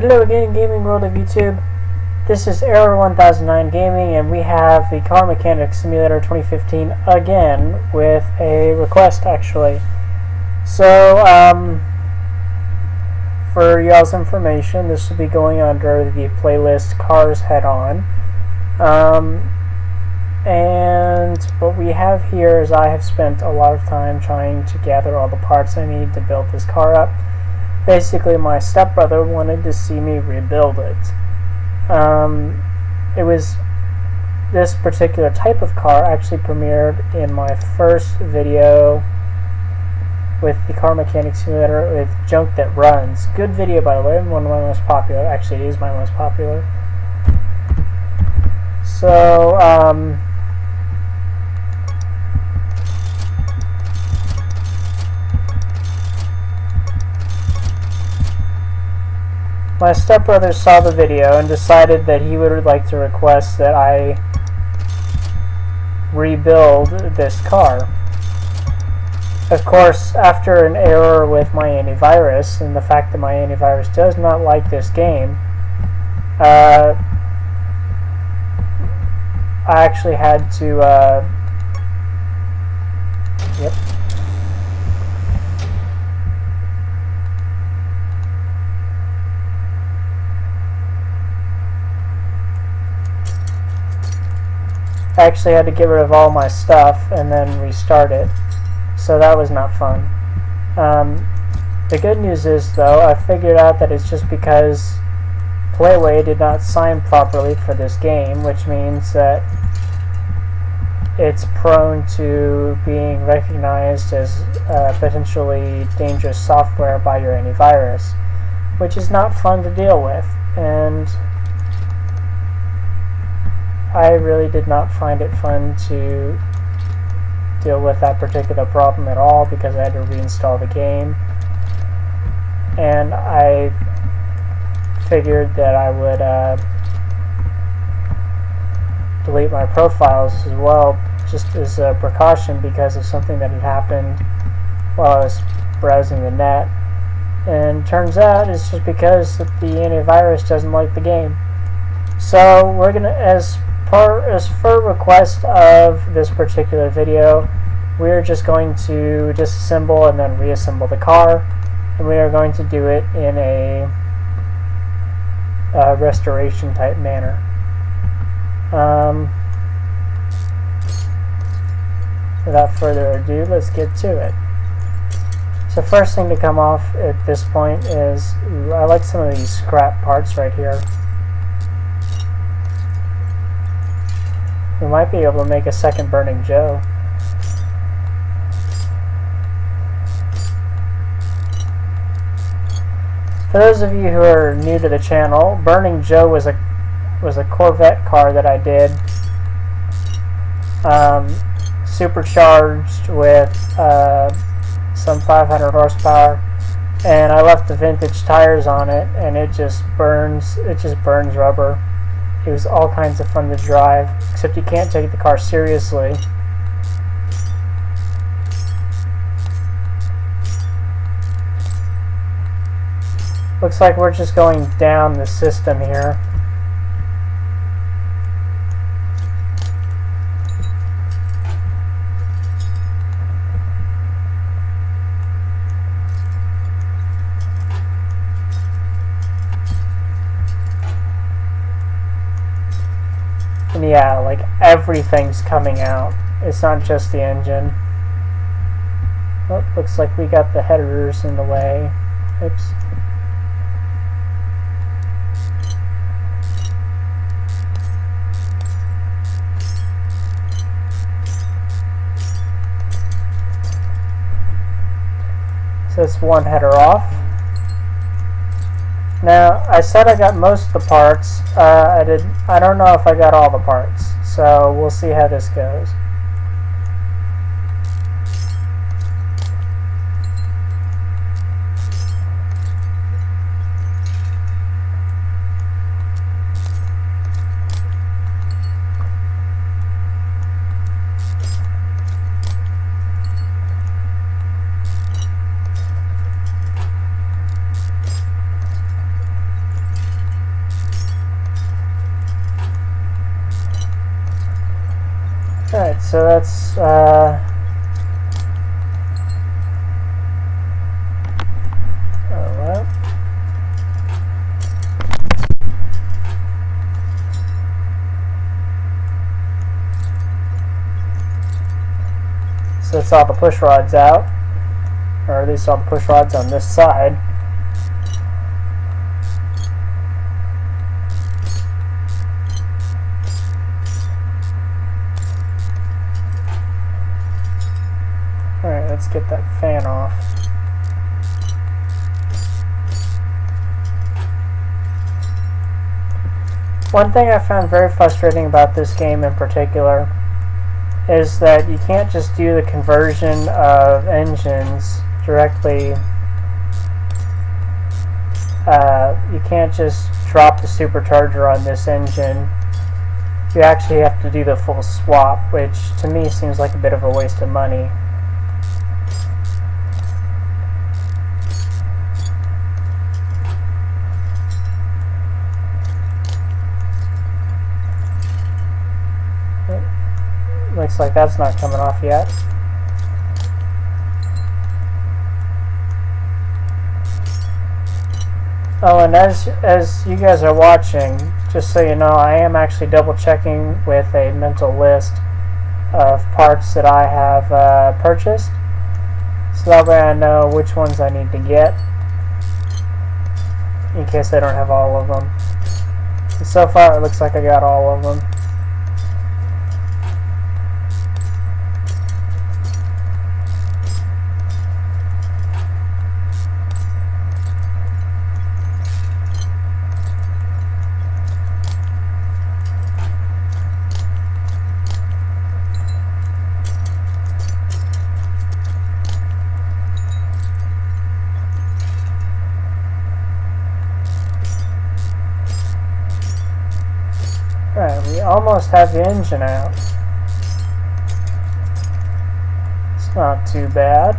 Hello again, gaming world of YouTube. This is Error 1009 Gaming, and we have the Car Mechanic Simulator 2015 again with a request, actually. So, for y'all's information, this will be going under the playlist Cars Head On. And what we have here is I have spent a lot of time trying to gather all the parts I need to build this car up. Basically, my stepbrother wanted to see me rebuild it. It was this particular type of car actually premiered in my first video with the Car Mechanic Simulator with Junk That Runs. Good video, by the way, one of my most popular. Actually, it is my most popular. So, my stepbrother saw the video and decided that he would like to request that I rebuild this car. Of course, after an error with my antivirus and the fact that my antivirus does not like this game, I actually had to, I actually had to get rid of all my stuff and then restart it, so that was not fun. The good news is, though, I figured out that it's just because Playway did not sign properly for this game, which means that it's prone to being recognized as potentially dangerous software by your antivirus, which is not fun to deal with, and I really did not find it fun to deal with that particular problem at all because I had to reinstall the game, and I figured that I would delete my profiles as well, just as a precaution because of something that had happened while I was browsing the net, and turns out it's just because the antivirus doesn't like the game. So we're gonna, as for request of this particular video, we're just going to disassemble and then reassemble the car, and we are going to do it in a restoration type manner. Without further ado, let's get to it. So first thing to come off at this point is, I like some of these scrap parts right here. We might be able to make a second Burning Joe. For those of you who are new to the channel, Burning Joe was a Corvette car that I did, supercharged with some 500 horsepower, and I left the vintage tires on it, and it just burns rubber. It was all kinds of fun to drive, except you can't take the car seriously. Looks like we're just going down the system here. And yeah, like everything's coming out. It's not just the engine. Oh, looks like we got the headers in the way. Oops. So that's one header off. Now, I said I got most of the parts. I don't know if I got all the parts, so we'll see how this goes. so that's well. So that's all the push rods out, or at least all the push rods on this side. Alright, let's get that fan off. One thing I found very frustrating about this game in particular is that you can't just do the conversion of engines directly. You can't just drop the supercharger on this engine. You actually have to do the full swap, which to me seems like a bit of a waste of money. Looks like that's not coming off yet. Oh, and as you guys are watching, just so you know, I am actually double checking with a mental list of parts that I have purchased, so that way I know which ones I need to get in case I don't have all of them. And so far it looks like I got all of them. Alright, we almost have the engine out. It's not too bad.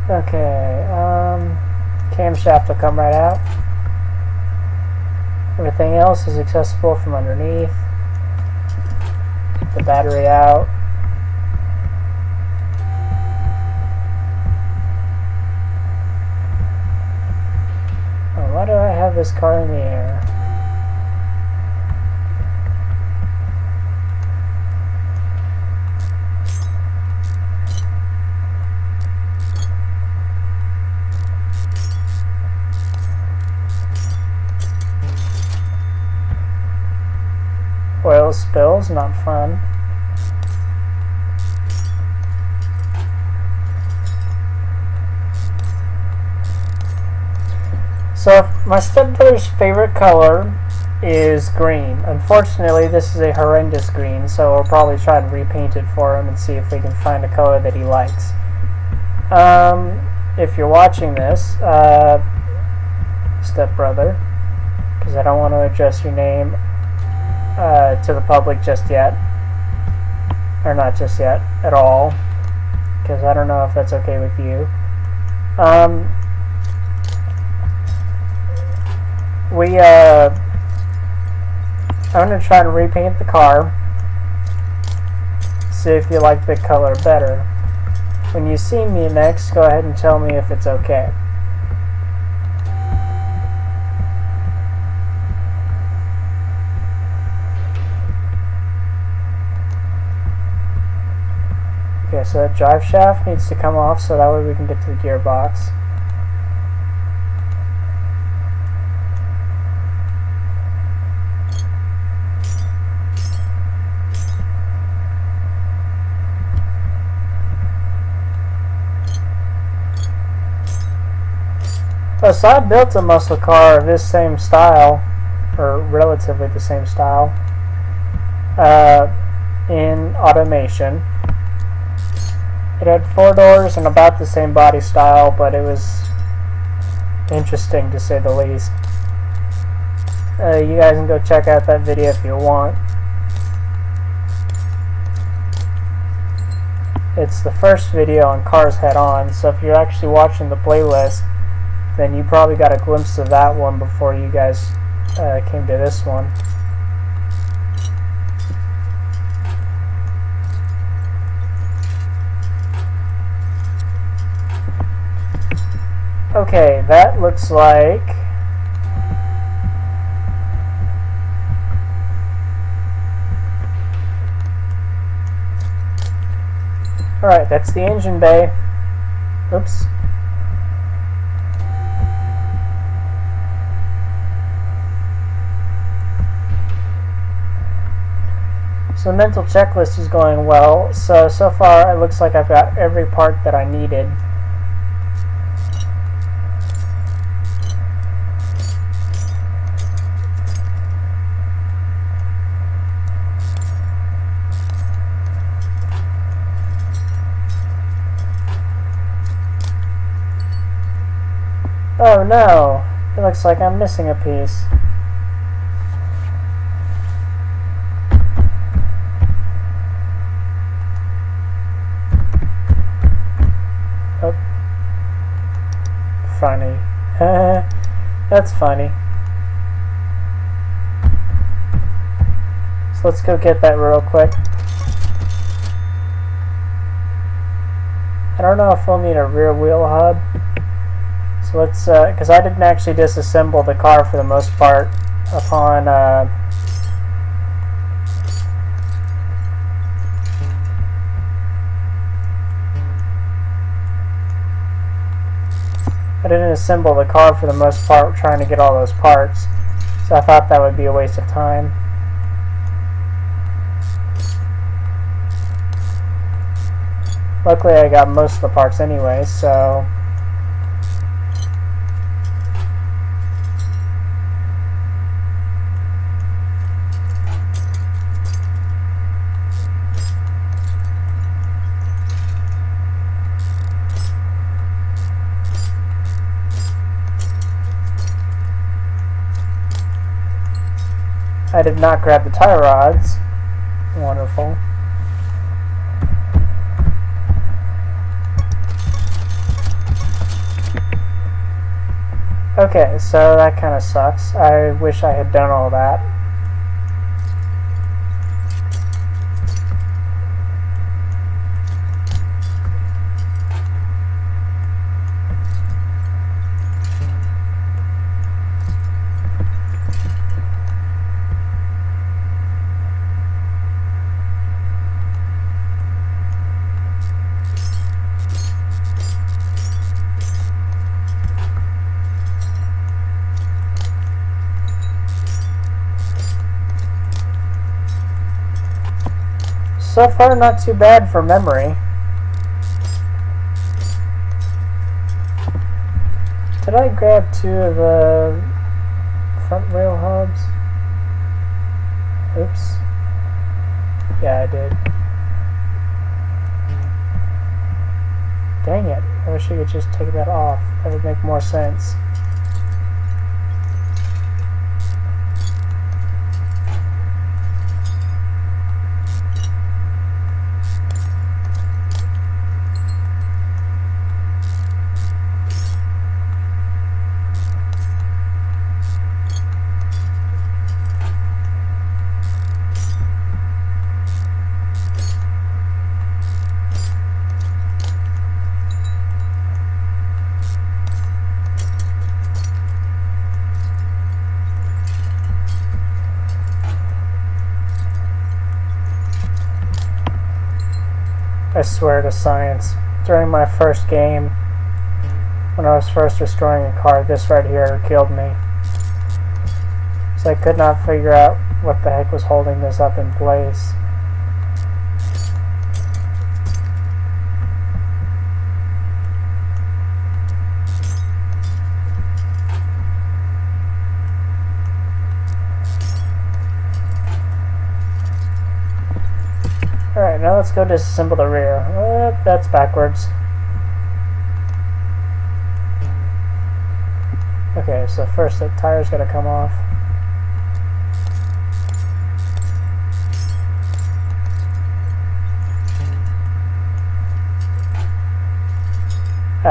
Okay, camshaft will come right out. Everything else is accessible from underneath. Get the battery out. Oh, why do I have this car in the air? Oil spills, not fun. So my stepbrother's favorite color is green. Unfortunately, this is a horrendous green, so we'll probably try to repaint it for him and see if we can find a color that he likes. If you're watching this, stepbrother, because I don't want to address your name to the public just yet, or not just yet at all, because I don't know if that's okay with you. I'm going to try to repaint the car, see if you like the color better. When you see me next, go ahead and tell me if it's okay. Okay, so that drive shaft needs to come off so that way we can get to the gearbox. So I built a muscle car of this same style, or relatively the same style, in automation. It had 4 doors and about the same body style, but it was interesting to say the least. You guys can go check out that video if you want. It's the first video on Cars Head On, so if you're actually watching the playlist, then you probably got a glimpse of that one before you guys came to this one. Okay, that looks like... Alright, that's the engine bay. Oops. So the mental checklist is going well. So far it looks like I've got every part that I needed. Oh no, it looks like I'm missing a piece. Oh. Funny. That's funny. So let's go get that real quick. I don't know if we'll need a rear wheel hub. So let's, because I didn't actually disassemble the car for the most part upon, I didn't assemble the car for the most part trying to get all those parts. So I thought that would be a waste of time. Luckily I got most of the parts anyway, so... I did not grab the tie rods. Wonderful. Okay, so that kind of sucks. I wish I had done all that. So far, not too bad for memory. Did I grab 2 of the front rail hubs? Oops. Yeah, I did. Dang it. I wish I could just take that off. That would make more sense. I swear to science, during my first game, when I was first restoring a car, this right here killed me. So I could not figure out what the heck was holding this up in place. Alright, now let's go disassemble the rear. That's backwards. Okay, so first the tire's gotta come off.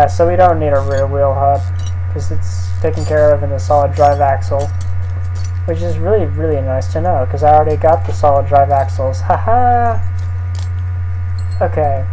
So we don't need a rear wheel hub because it's taken care of in the solid drive axle, which is really, really nice to know because I already got the solid drive axles. Haha! Okay.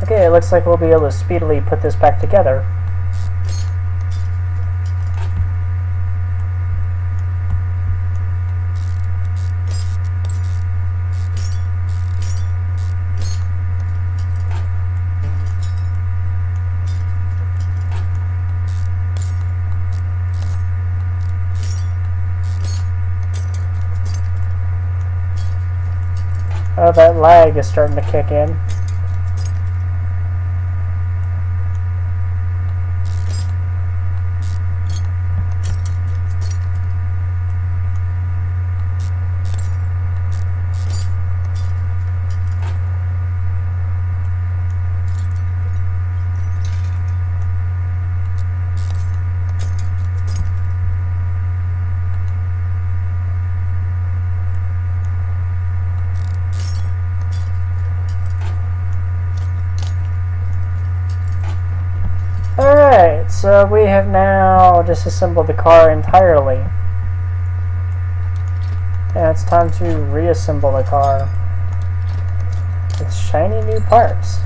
Okay, it looks like we'll be able to speedily put this back together. Oh, that lag is starting to kick in. Alright, so we have now disassembled the car entirely. And it's time to reassemble the car with shiny new parts.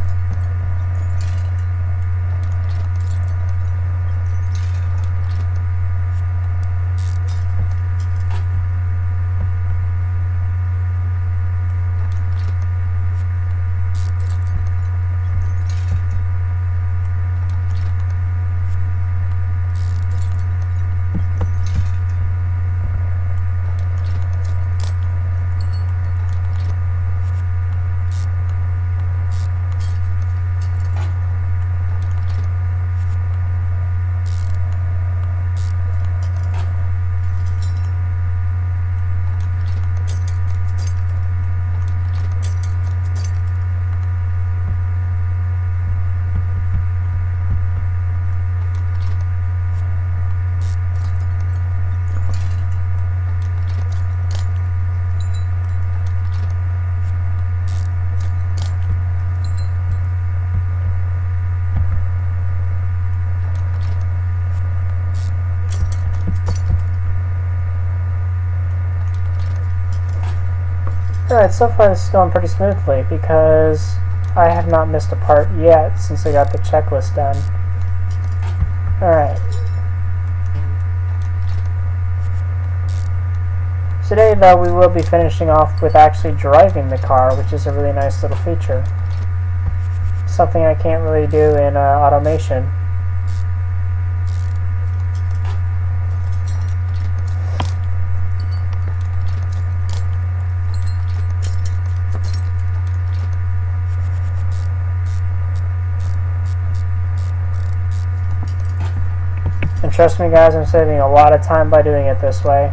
Alright, so far this is going pretty smoothly because I have not missed a part yet since I got the checklist done. Alright. Today, though, we will be finishing off with actually driving the car, which is a really nice little feature. Something I can't really do in automation. And trust me guys, I'm saving a lot of time by doing it this way.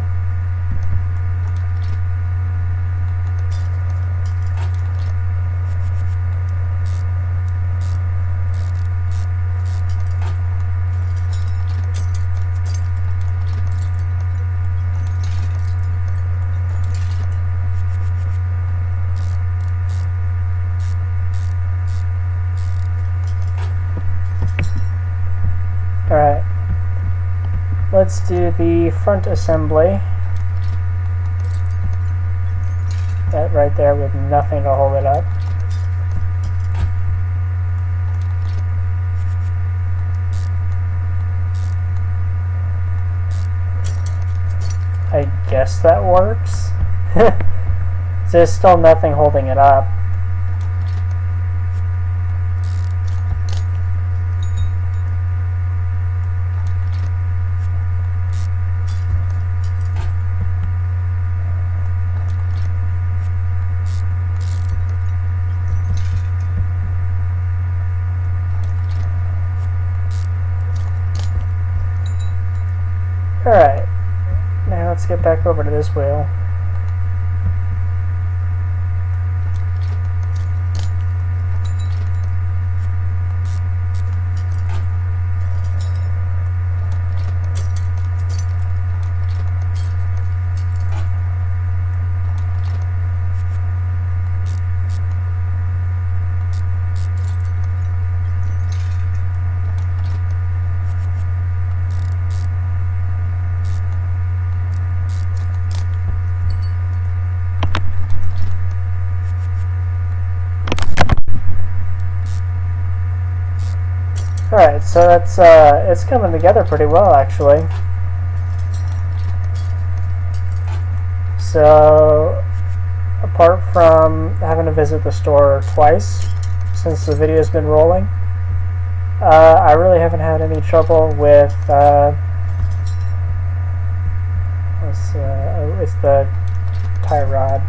Alright. Let's do the front assembly. That right there with nothing to hold it up. I guess that works. There's still nothing holding it up. Alright, now let's get back over to this wheel. Alright, so that's it's coming together pretty well, actually. So, apart from having to visit the store twice since the video's been rolling, I really haven't had any trouble with it's the tie rod.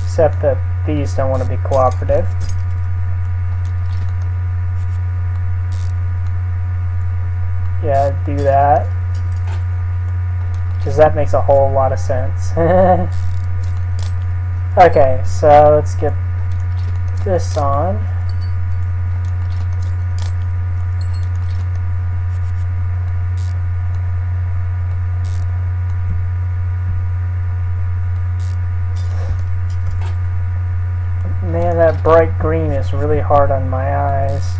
Except that these don't want to be cooperative. Yeah, do that. Because that makes a whole lot of sense. Okay, so let's get this on. Man, that bright green is really hard on my eyes.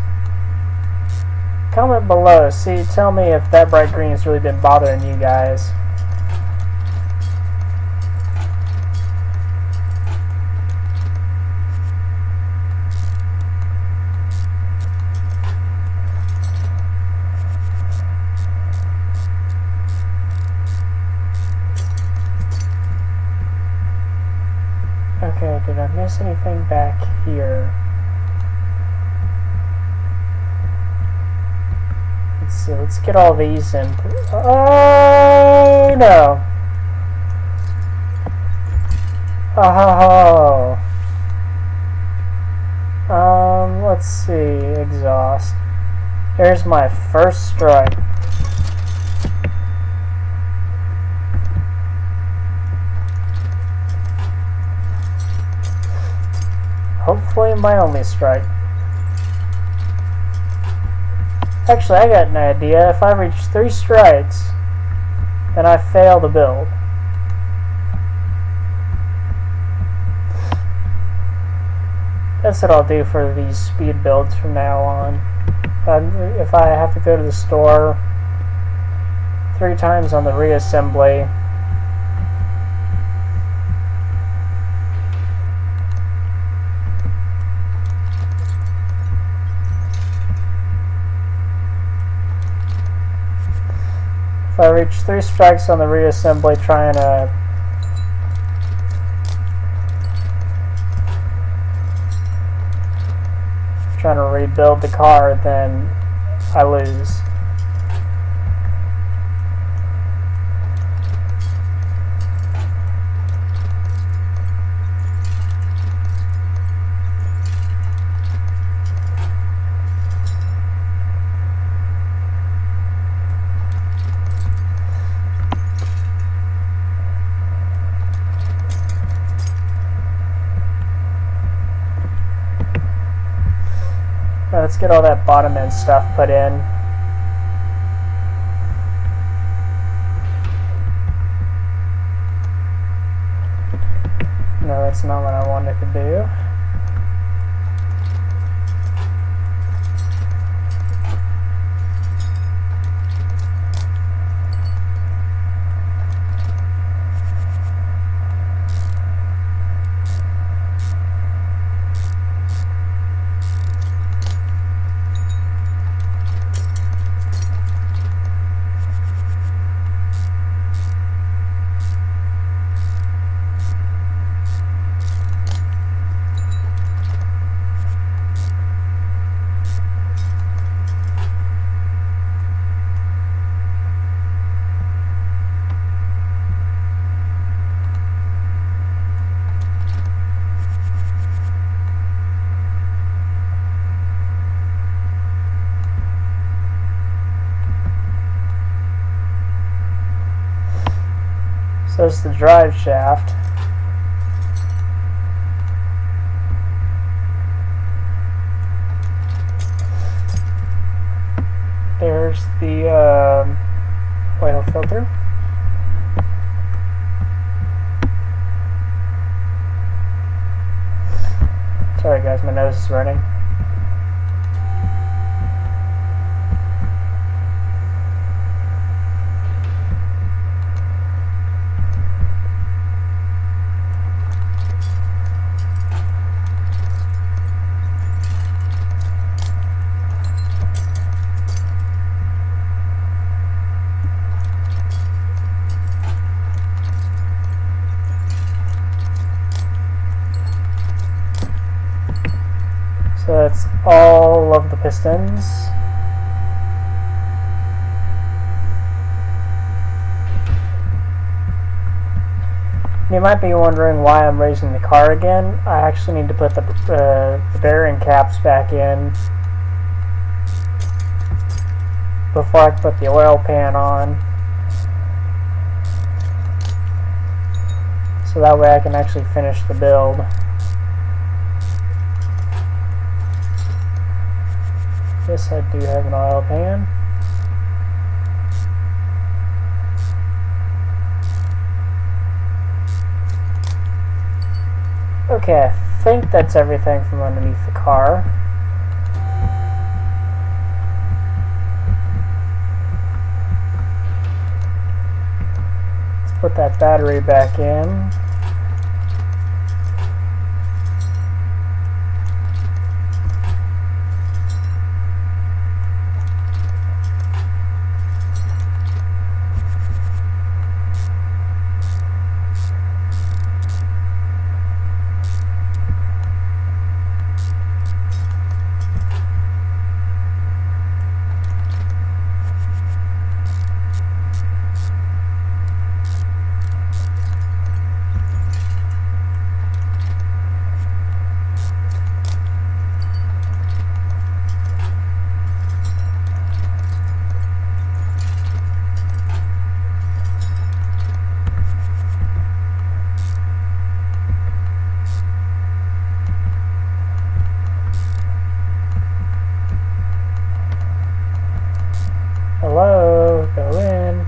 Comment below, tell me if that bright green has really been bothering you guys. Okay, did I miss anything back here? Let's see, let's get all these in. Oh no! Oh! Let's see, exhaust. Here's my first strike. Hopefully my only strike. Actually, I got an idea. If I reach 3 strikes, then I fail the build. That's what I'll do for these speed builds from now on. If I have to go to the store 3 times on the reassembly, if I reach 3 strikes on the reassembly trying to rebuild the car, then I lose. Let's get all that bottom end stuff put in. No, that's not what I wanted to do. So it's the drive shaft. There's the oil filter. Sorry guys, my nose is running. So that's all of the pistons. You might be wondering why I'm raising the car again. I actually need to put the bearing caps back in before I can put the oil pan on. So that way I can actually finish the build. Yes, I do have an oil pan. Okay, I think that's everything from underneath the car. Let's put that battery back in. Hello, go in.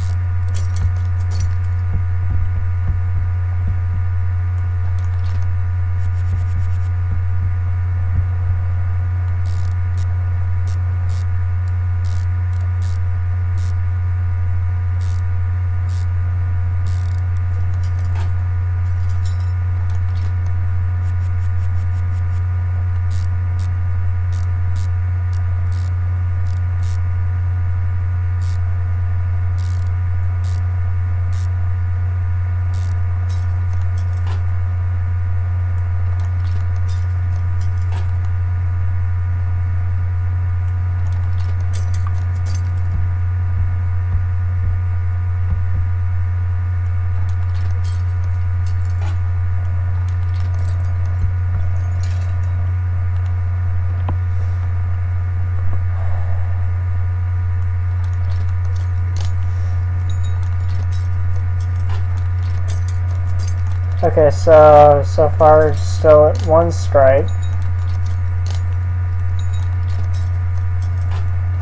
Okay, so far it's still at one strike.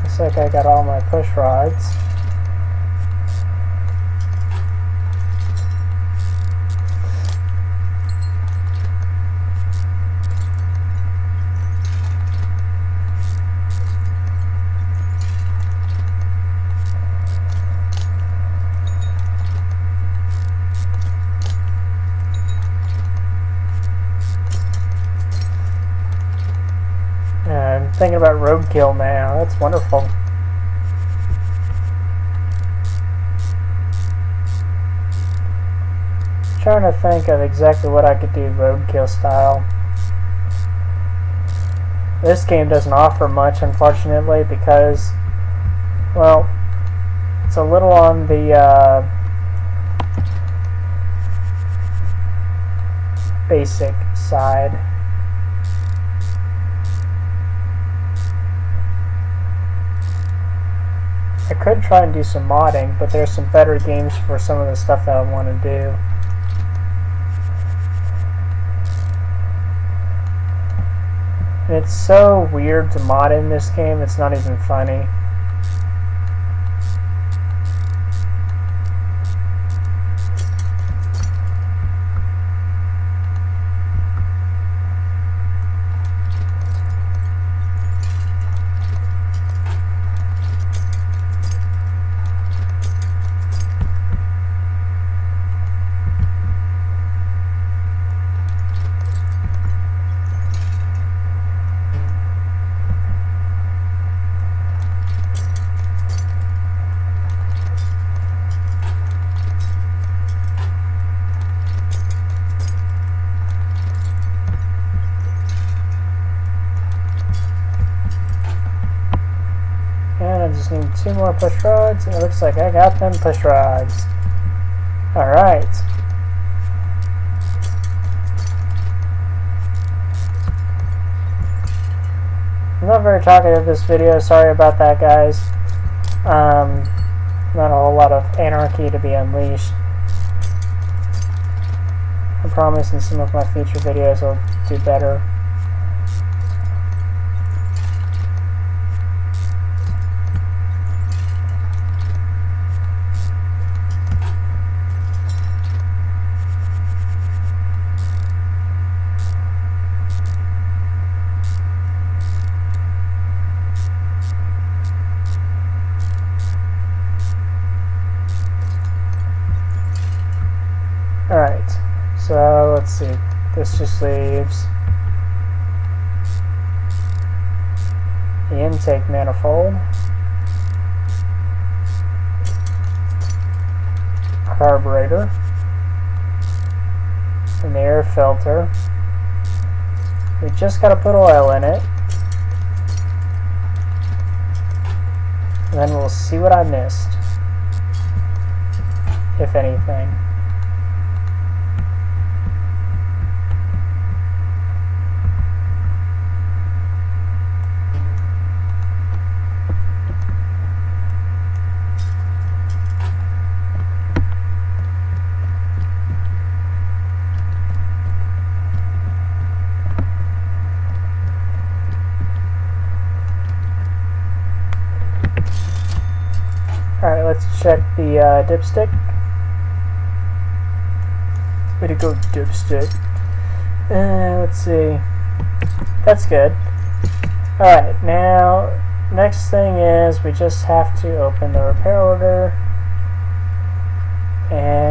Looks like I got all my push rods. I'm thinking about roadkill now. That's wonderful. Trying to think of exactly what I could do roadkill style. This game doesn't offer much, unfortunately, because, well, it's a little on the basic side. I could try and do some modding, but there's some better games for some of the stuff that I want to do. And it's so weird to mod in this game, it's not even funny. And I just need 2 more push rods, and it looks like I got them push rods. Alright. I'm not very talkative this video, sorry about that, guys. Not a whole lot of anarchy to be unleashed. I promise in some of my future videos I'll do better. Alright, so let's see. This just leaves the intake manifold, carburetor, and the air filter. We just got to put oil in it, and then we'll see what I missed, if anything. Alright, let's check the dipstick. Way to go, dipstick. Let's see. That's good. Alright, now, next thing is we just have to open the repair order. And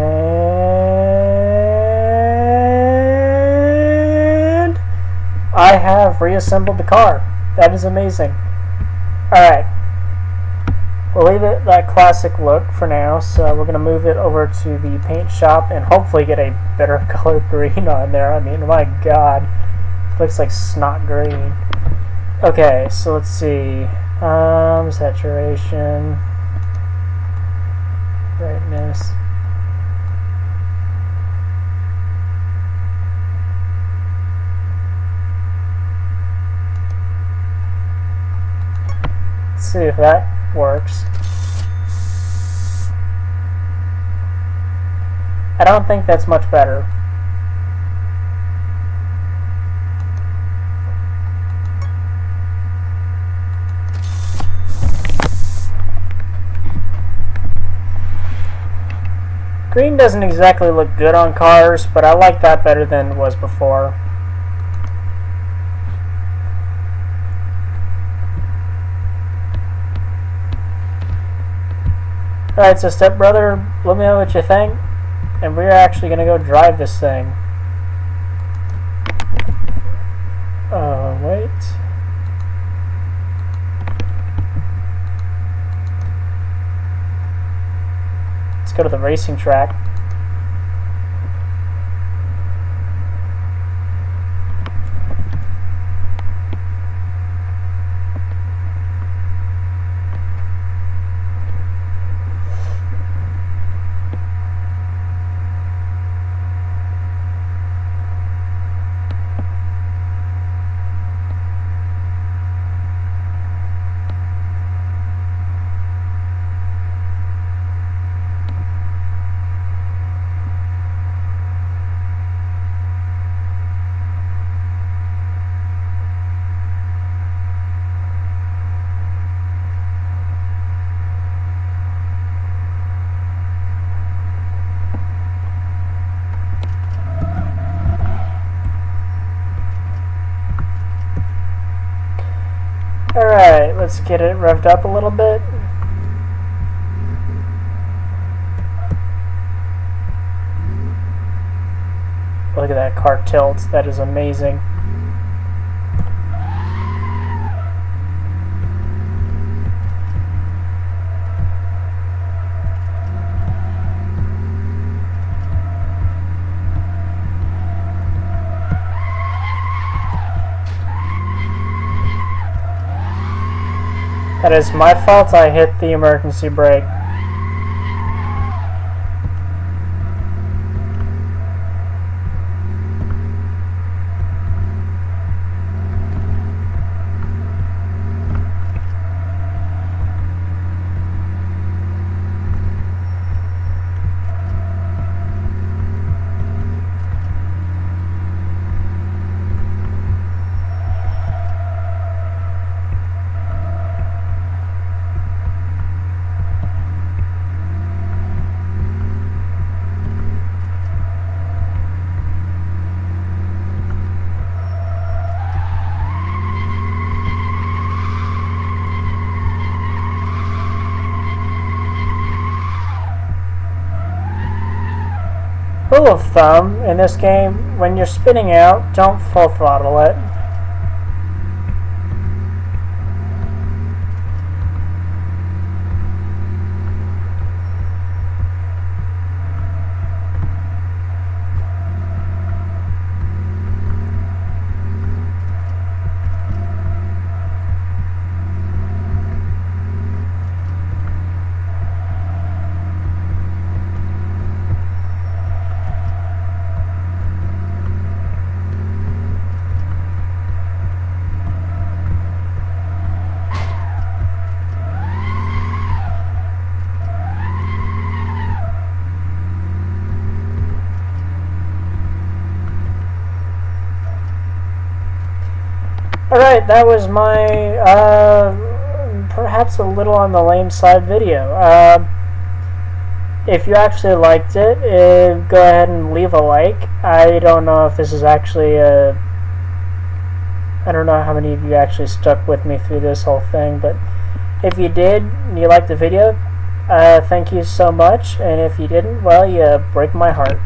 I have reassembled the car. That is amazing. Alright. We'll leave it that classic look for now, so we're going to move it over to the paint shop and hopefully get a better color green on there. I mean, my god, it looks like snot green. Okay, so let's see. Saturation, brightness. Let's see if that works. I don't think that's much better. Green doesn't exactly look good on cars, but I like that better than it was before. Alright, so stepbrother, let me know what you think. And we're actually going to go drive this thing. Wait. Let's go to the racing track. Alright, let's get it revved up a little bit. Look at that car tilt. That is amazing. That is my fault. I hit the emergency brake. Rule of thumb in this game, when you're spinning out, don't full throttle it. Alright, that was my, perhaps a little on the lame side video. If you actually liked it, go ahead and leave a like. I don't know if this is actually I don't know how many of you actually stuck with me through this whole thing, but if you did, and you liked the video, thank you so much, and if you didn't, well, you break my heart.